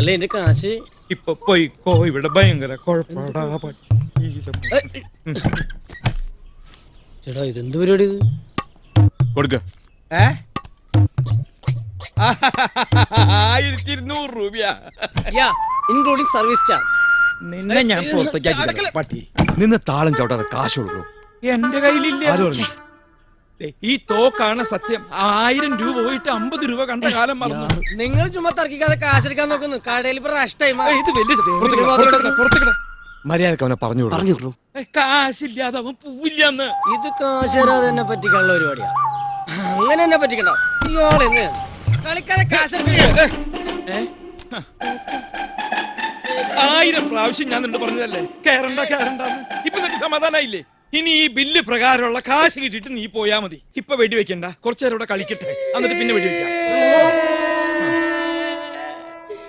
അല്ല എന്റെ കാശ് ഇപ്പൊ പോയിക്കോ, ഇവിടെ ഭയങ്കര കുഴപ്പടാ. ചേട്ടാ ഇതെന്ത് പരിപാടി ഇത്? കൊടുക്ക. 1200 രൂപയാ, ഇൻക്ലൂഡിംഗ് സർവീസ് ചാർജ്. നിന്നെ ഞാൻ പുറത്തേക്ക് പട്ടി. നിന്ന് താളം ചവിട്ടാതെ കാശ് കൊടുക്കും. എന്റെ കയ്യിലില്ല. ഈ തോക്കാണ് സത്യം. 1000 രൂപ പോയിട്ട് 50 രൂപ കണ്ട കാലം മറന്നു. നിങ്ങൾ ചുമ്മാ തർക്കിക്കാതെ കാശെടുക്കാൻ നോക്കുന്നു. കടയിൽ ഇത് വലിയ മര്യാദക്ക് അവനെ പറഞ്ഞു പറഞ്ഞു. കാശില്ലാതെ അവൻ പോവില്ലെന്ന്. ഇത് കാശ് തരാതെ തന്നെ പറ്റിക്കാനുള്ള പരിപാടിയാ. അങ്ങനെ തന്നെ പറ്റിക്കണ്ട. ഇയാളെന്ന് കളിക്കാതെ കാശ് 1000 പ്രാവശ്യം ഞാൻ നിന്നോട് പറഞ്ഞതല്ലേ കേറണ്ടെന്ന്. ഇപ്പൊ നിനക്ക് സമാധാനായില്ലേ? ഇനി ഈ ബില്ല് പ്രകാരമുള്ള കാശ് കിട്ടിയിട്ട് നീ പോയാ മതി. ഇപ്പൊ വെടിവെക്കണ്ട, കുറച്ചേരം ഇവിടെ കളിക്കട്ടെ, എന്നിട്ട് പിന്നെ വെടിവെക്കാം.